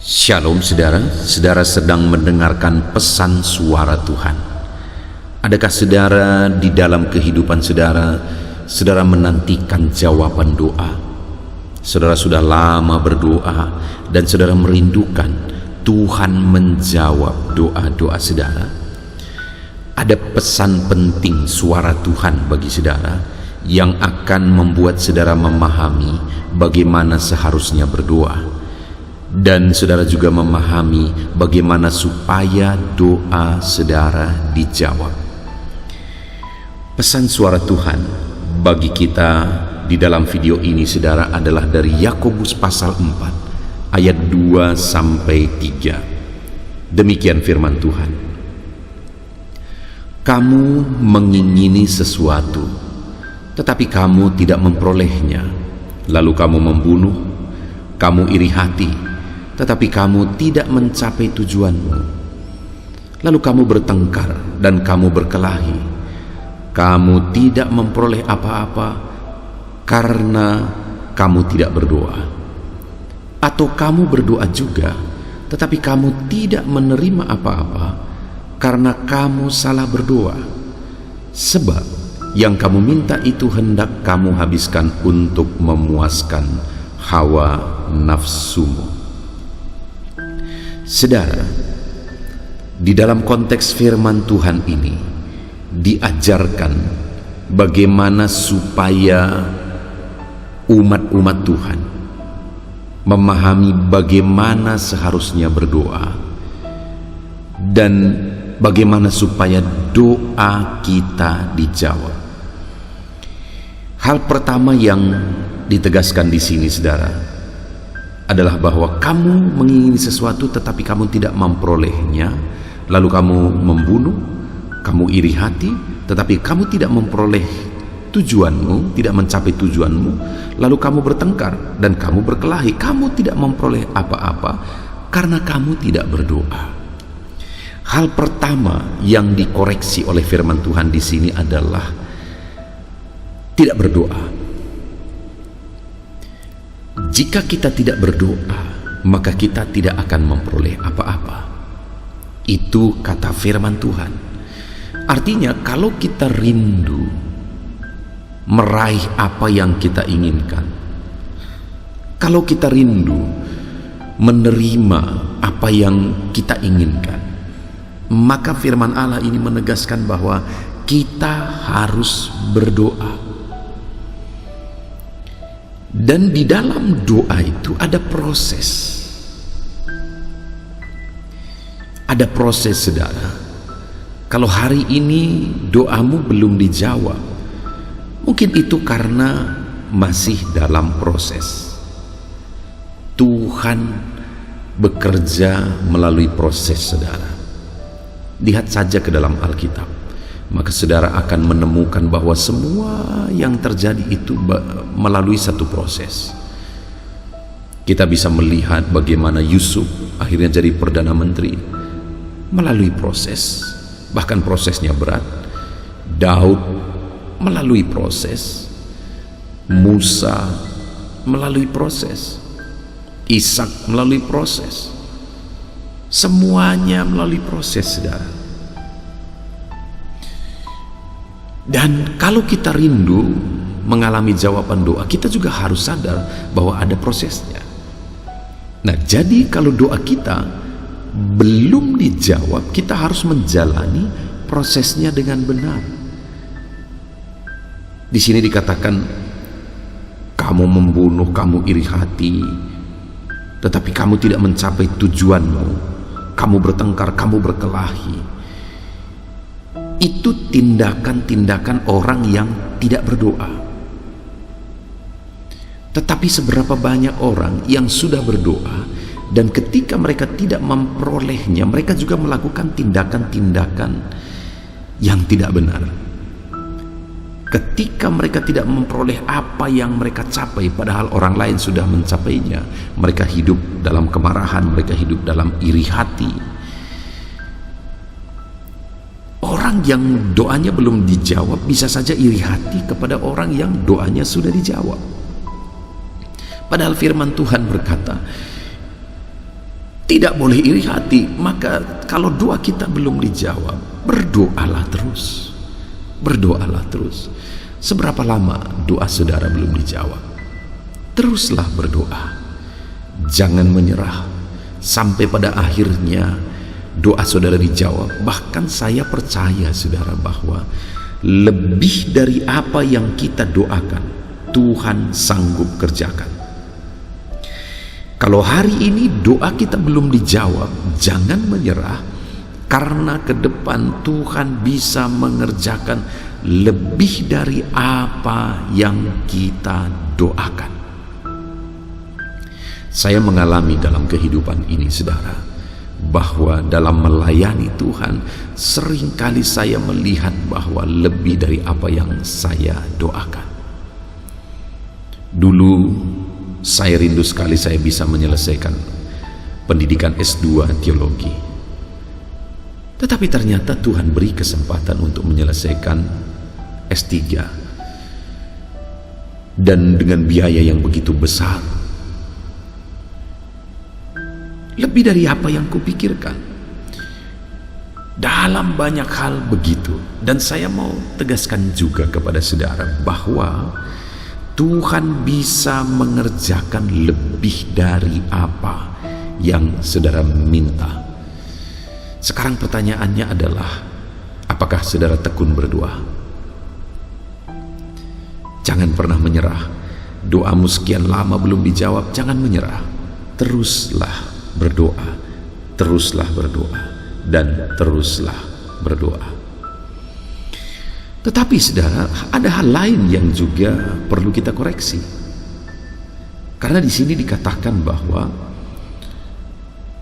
Shalom saudara, saudara sedang mendengarkan pesan suara Tuhan. Adakah saudara di dalam kehidupan saudara, saudara menantikan jawaban doa? Saudara sudah lama berdoa dan saudara merindukan Tuhan menjawab doa-doa saudara. Ada pesan penting suara Tuhan bagi saudara yang akan membuat saudara memahami bagaimana seharusnya berdoa. Dan saudara juga memahami bagaimana supaya doa saudara dijawab. Pesan suara Tuhan bagi kita di dalam video ini saudara adalah dari Yakobus pasal 4 ayat 2 sampai 3. Demikian firman Tuhan. Kamu mengingini sesuatu, tetapi kamu tidak memperolehnya. Lalu kamu membunuh, kamu iri hati, tetapi kamu tidak mencapai tujuanmu. Lalu kamu bertengkar dan kamu berkelahi. Kamu tidak memperoleh apa-apa karena kamu tidak berdoa. Atau kamu berdoa juga, tetapi kamu tidak menerima apa-apa karena kamu salah berdoa. Sebab yang kamu minta itu hendak kamu habiskan untuk memuaskan hawa nafsumu. Saudara, di dalam konteks firman Tuhan ini diajarkan bagaimana supaya umat-umat Tuhan memahami bagaimana seharusnya berdoa dan bagaimana supaya doa kita dijawab. Hal pertama yang ditegaskan di sini, saudara, adalah bahwa kamu mengingini sesuatu tetapi kamu tidak memperolehnya, lalu kamu membunuh, kamu iri hati tetapi kamu tidak memperoleh tujuanmu, tidak mencapai tujuanmu, lalu kamu bertengkar dan kamu berkelahi, kamu tidak memperoleh apa-apa karena kamu tidak berdoa. Hal pertama yang dikoreksi oleh firman Tuhan di sini adalah tidak berdoa. Jika kita tidak berdoa, maka kita tidak akan memperoleh apa-apa. Itu kata firman Tuhan. Artinya kalau kita rindu meraih apa yang kita inginkan, kalau kita rindu menerima apa yang kita inginkan, maka firman Allah ini menegaskan bahwa kita harus berdoa. Dan di dalam doa itu ada proses. Ada proses, saudara. Kalau hari ini doamu belum dijawab, mungkin itu karena masih dalam proses. Tuhan bekerja melalui proses, saudara. Lihat saja ke dalam Alkitab, maka saudara akan menemukan bahwa semua yang terjadi itu melalui satu proses. Kita bisa melihat bagaimana Yusuf akhirnya jadi Perdana Menteri melalui proses, bahkan prosesnya berat. Daud melalui proses, Musa melalui proses, Ishak melalui proses, semuanya melalui proses, saudara. Dan kalau kita rindu mengalami jawaban doa, kita juga harus sadar bahwa ada prosesnya. Nah, jadi kalau doa kita belum dijawab, kita harus menjalani prosesnya dengan benar. Di sini dikatakan, kamu membunuh, kamu iri hati, tetapi kamu tidak mencapai tujuanmu. Kamu bertengkar, kamu berkelahi. Itu tindakan-tindakan orang yang tidak berdoa. Tetapi seberapa banyak orang yang sudah berdoa dan ketika mereka tidak memperolehnya, mereka juga melakukan tindakan-tindakan yang tidak benar. Ketika mereka tidak memperoleh apa yang mereka capai, padahal orang lain sudah mencapainya, mereka hidup dalam kemarahan, mereka hidup dalam iri hati. Orang yang doanya belum dijawab bisa saja iri hati kepada orang yang doanya sudah dijawab. Padahal firman Tuhan berkata, Tidak boleh iri hati. Maka kalau doa kita belum dijawab, berdoalah terus. Berdoalah terus. Seberapa lama doa saudara belum dijawab? Teruslah berdoa. Jangan menyerah sampai pada akhirnya doa saudara dijawab. Bahkan saya percaya saudara bahwa lebih dari apa yang kita doakan, Tuhan sanggup kerjakan. Kalau hari ini doa kita belum dijawab, jangan menyerah, karena ke depan Tuhan bisa mengerjakan lebih dari apa yang kita doakan. Saya mengalami dalam kehidupan ini saudara, bahwa dalam melayani Tuhan seringkali saya melihat bahwa lebih dari apa yang saya doakan. Dulu saya rindu sekali saya bisa menyelesaikan pendidikan S2 teologi. Tetapi ternyata Tuhan beri kesempatan untuk menyelesaikan S3. Dan dengan biaya yang begitu besar. Lebih dari apa yang kupikirkan. Dalam banyak hal begitu. Dan saya mau tegaskan juga kepada saudara bahwa Tuhan bisa mengerjakan lebih dari apa yang saudara minta. Sekarang pertanyaannya adalah, apakah saudara tekun berdoa? Jangan pernah menyerah. Doamu sekian lama belum dijawab, jangan menyerah. Teruslah berdoa, teruslah berdoa, dan teruslah berdoa. Tetapi saudara, ada hal lain yang juga perlu kita koreksi. Karena di sini dikatakan bahwa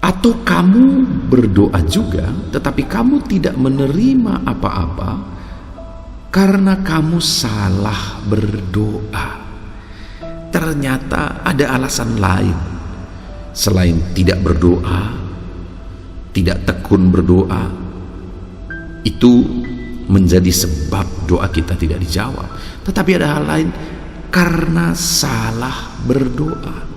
atau kamu berdoa juga, tetapi kamu tidak menerima apa-apa karena kamu salah berdoa. Ternyata ada alasan lain selain tidak berdoa, tidak tekun berdoa. Itu menjadi sebab doa kita tidak dijawab. Tetapi ada hal lain, karena salah berdoa.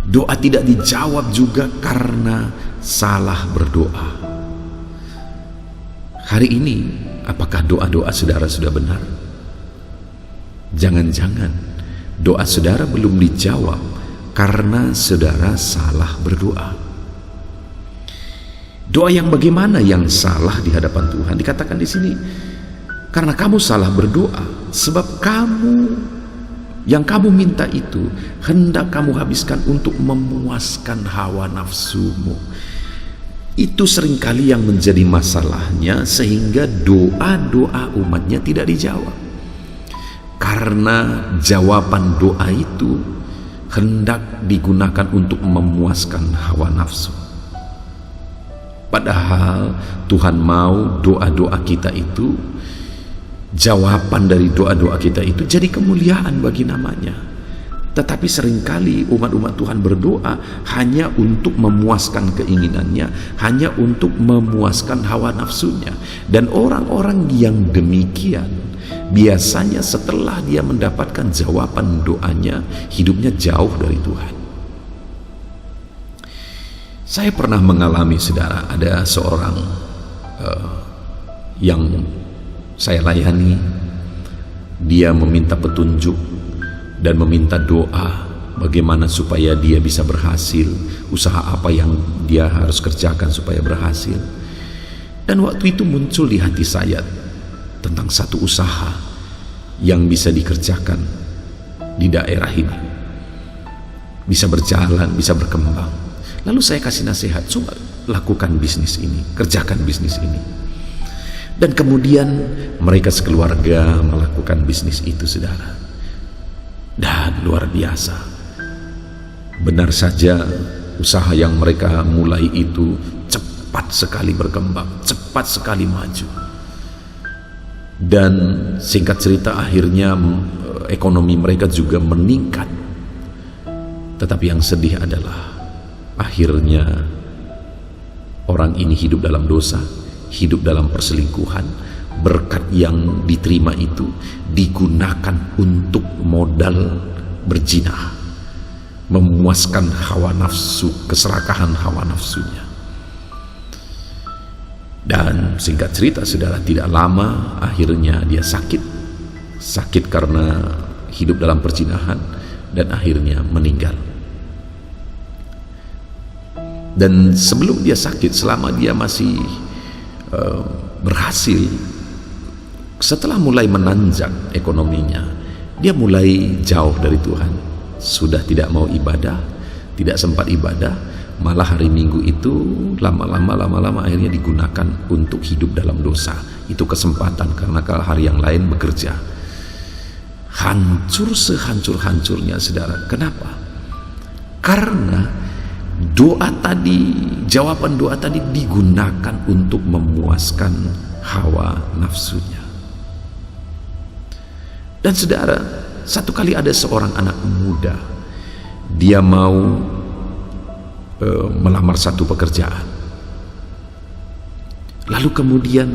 Doa tidak dijawab juga karena salah berdoa. Hari ini, apakah doa-doa saudara sudah benar? Jangan-jangan doa saudara belum dijawab karena saudara salah berdoa. Doa yang bagaimana yang salah di hadapan Tuhan? Dikatakan di sini, karena kamu salah berdoa, sebab yang kamu minta itu hendak kamu habiskan untuk memuaskan hawa nafsumu. Itu seringkali yang menjadi masalahnya, sehingga doa-doa umatnya tidak dijawab. Karena jawaban doa itu hendak digunakan untuk memuaskan hawa nafsu. Padahal Tuhan mau doa-doa kita itu, jawaban dari doa-doa kita itu jadi kemuliaan bagi namanya. Tetapi seringkali umat-umat Tuhan berdoa hanya untuk memuaskan keinginannya, hanya untuk memuaskan hawa nafsunya. Dan orang-orang yang demikian, biasanya setelah dia mendapatkan jawaban doanya, hidupnya jauh dari Tuhan. Saya pernah mengalami saudara, ada seorang yang saya layani, dia meminta petunjuk dan meminta doa bagaimana supaya dia bisa berhasil, usaha apa yang dia harus kerjakan supaya berhasil. Dan waktu itu muncul di hati saya tentang satu usaha yang bisa dikerjakan di daerah ini, bisa berjalan, bisa berkembang. Lalu saya kasih nasihat, coba lakukan bisnis ini, kerjakan bisnis ini. Dan kemudian mereka sekeluarga melakukan bisnis itu saudara. Dan luar biasa. Benar saja usaha yang mereka mulai itu cepat sekali berkembang, cepat sekali maju. Dan singkat cerita akhirnya ekonomi mereka juga meningkat. Tetapi yang sedih adalah akhirnya orang ini hidup dalam dosa, hidup dalam perselingkuhan. Berkat yang diterima itu digunakan untuk modal berzinah. memuaskan hawa nafsu, keserakahan hawa nafsunya. Dan singkat cerita saudara, tidak lama akhirnya dia sakit karena hidup dalam perzinahan dan akhirnya meninggal. Dan sebelum dia sakit, selama dia masih berhasil, setelah mulai menanjak ekonominya, dia mulai jauh dari Tuhan, sudah tidak mau ibadah, tidak sempat ibadah, malah hari Minggu itu lama-lama akhirnya digunakan untuk hidup dalam dosa. Itu kesempatan, karena kalau hari yang lain bekerja. Hancur sehancur-hancurnya saudara. Kenapa? Karena doa tadi, jawaban doa tadi digunakan untuk memuaskan hawa nafsunya. Dan saudara, satu kali ada seorang anak muda, dia mau melamar satu pekerjaan. Lalu kemudian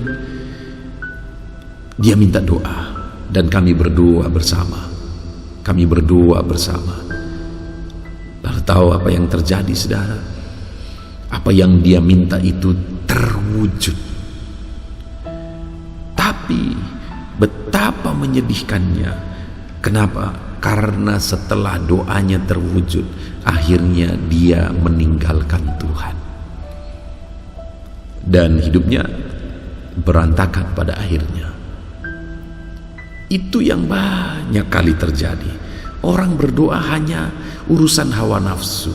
dia minta doa, dan kami berdoa bersama. Lalu tahu apa yang terjadi saudara? Apa yang dia minta itu terwujud. Tapi betapa menyedihkannya. Kenapa? Karena setelah doanya terwujud, akhirnya dia meninggalkan Tuhan. Dan hidupnya berantakan pada akhirnya. Itu yang banyak kali terjadi. Orang berdoa hanya urusan hawa nafsu.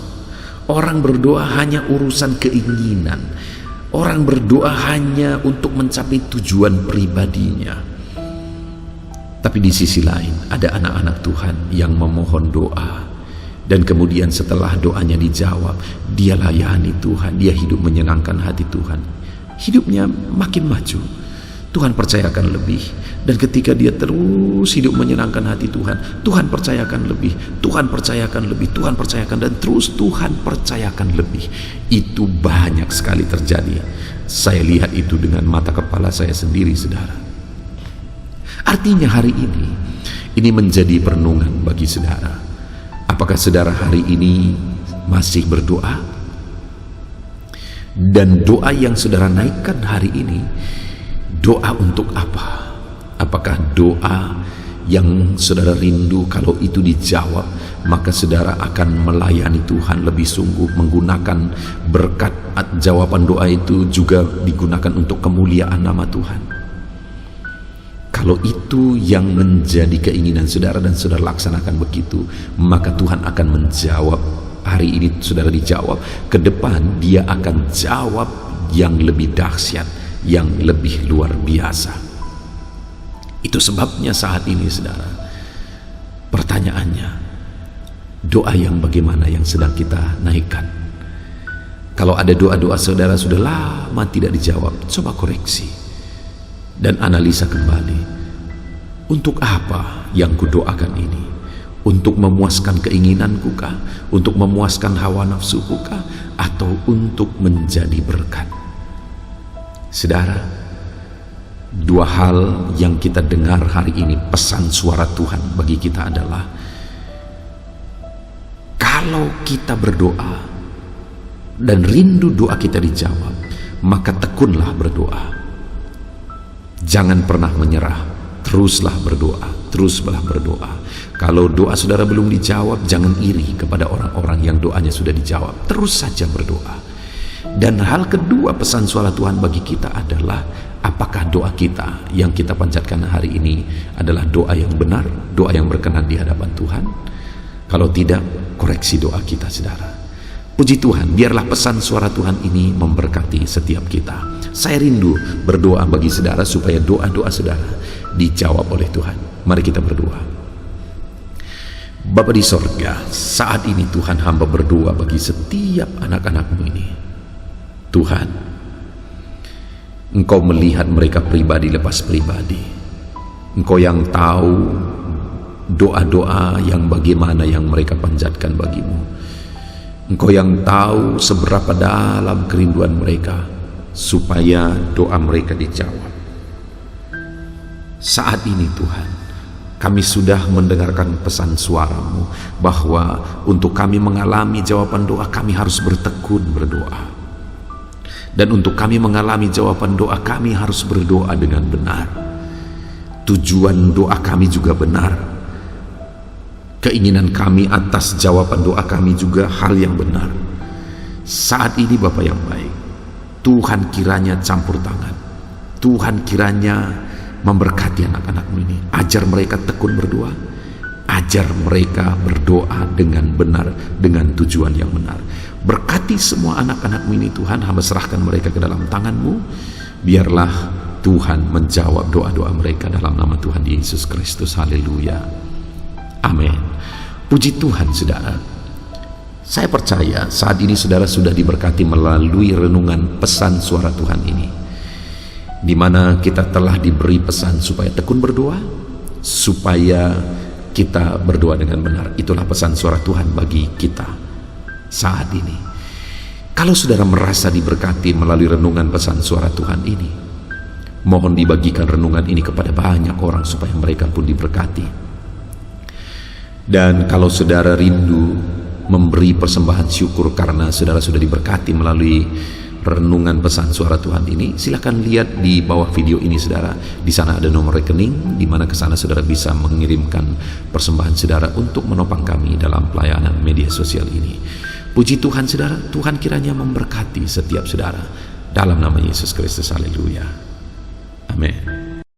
Orang berdoa hanya urusan keinginan. Orang berdoa hanya untuk mencapai tujuan pribadinya. Tapi di sisi lain ada anak-anak Tuhan yang memohon doa, dan kemudian setelah doanya dijawab, dia layani Tuhan, dia hidup menyenangkan hati Tuhan, hidupnya makin maju, Tuhan percayakan lebih. Dan ketika dia terus hidup menyenangkan hati Tuhan, Tuhan percayakan lebih, Tuhan percayakan lebih, Tuhan percayakan, dan terus Tuhan percayakan lebih. Itu banyak sekali terjadi. Saya lihat itu dengan mata kepala saya sendiri saudara. Artinya hari ini menjadi perenungan bagi saudara. Apakah saudara hari ini masih berdoa? Dan doa yang saudara naikkan hari ini, doa untuk apa? Apakah doa yang saudara rindu kalau itu dijawab, maka saudara akan melayani Tuhan lebih sungguh, menggunakan berkat jawaban doa itu juga digunakan untuk kemuliaan nama Tuhan? Kalau itu yang menjadi keinginan saudara dan saudara laksanakan begitu, maka Tuhan akan menjawab. Hari ini saudara dijawab, ke depan dia akan jawab yang lebih dahsyat, yang lebih luar biasa. Itu sebabnya saat ini saudara, pertanyaannya, doa yang bagaimana yang sedang kita naikkan? Kalau ada doa-doa saudara sudah lama tidak dijawab, coba koreksi dan analisa kembali. Untuk apa yang kudoakan ini? Untuk memuaskan keinginanku kah? Untuk memuaskan hawa nafsuku kah? Atau untuk menjadi berkat? Saudara, dua hal yang kita dengar hari ini, pesan suara Tuhan bagi kita adalah, kalau kita berdoa dan rindu doa kita dijawab, maka tekunlah berdoa. Jangan pernah menyerah, teruslah berdoa. Kalau doa saudara belum dijawab, jangan iri kepada orang-orang yang doanya sudah dijawab. Terus saja berdoa. Dan hal kedua, pesan suara Tuhan bagi kita adalah, apakah doa kita yang kita panjatkan hari ini adalah doa yang benar, doa yang berkenan di hadapan Tuhan? Kalau tidak, koreksi doa kita saudara. Puji Tuhan, biarlah pesan suara Tuhan ini memberkati setiap kita. Saya rindu berdoa bagi saudara supaya doa-doa saudara dijawab oleh Tuhan. Mari kita berdoa. Bapa di sorga, saat ini Tuhan, hamba berdoa bagi setiap anak-anak-Mu ini. Tuhan, Engkau melihat mereka pribadi lepas pribadi. Engkau yang tahu doa-doa yang bagaimana yang mereka panjatkan bagi-Mu. Engkau yang tahu seberapa dalam kerinduan mereka supaya doa mereka dijawab. Saat ini Tuhan, Kami sudah mendengarkan pesan suara-Mu bahwa untuk kami mengalami jawaban doa, kami harus bertekun berdoa. Dan untuk kami mengalami jawaban doa, kami harus berdoa dengan benar. Tujuan doa kami juga benar. Keinginan kami atas jawaban doa kami juga hal yang benar. Saat ini Bapa yang baik, Tuhan kiranya campur tangan. Tuhan kiranya memberkati anak-anak-Mu ini. Ajar mereka tekun berdoa. Ajar mereka berdoa dengan benar, dengan tujuan yang benar. Berkati semua anak-anak-Mu ini Tuhan. Hamba serahkan mereka ke dalam tangan-Mu. Biarlah Tuhan menjawab doa-doa mereka dalam nama Tuhan Yesus Kristus. Haleluya. Amin. Puji Tuhan saudara. Saya percaya saat ini saudara sudah diberkati melalui renungan pesan suara Tuhan ini, di mana kita telah diberi pesan supaya tekun berdoa, supaya kita berdoa dengan benar. Itulah pesan suara Tuhan bagi kita saat ini. Kalau saudara merasa diberkati melalui renungan pesan suara Tuhan ini, mohon dibagikan renungan ini kepada banyak orang supaya mereka pun diberkati. Dan kalau saudara rindu memberi persembahan syukur karena saudara sudah diberkati melalui renungan pesan suara Tuhan ini, silakan lihat di bawah video ini saudara. Di sana ada nomor rekening di mana ke sana saudara bisa mengirimkan persembahan saudara untuk menopang kami dalam pelayanan media sosial ini. Puji Tuhan saudara, Tuhan kiranya memberkati setiap saudara dalam nama Yesus Kristus. Haleluya. Amin.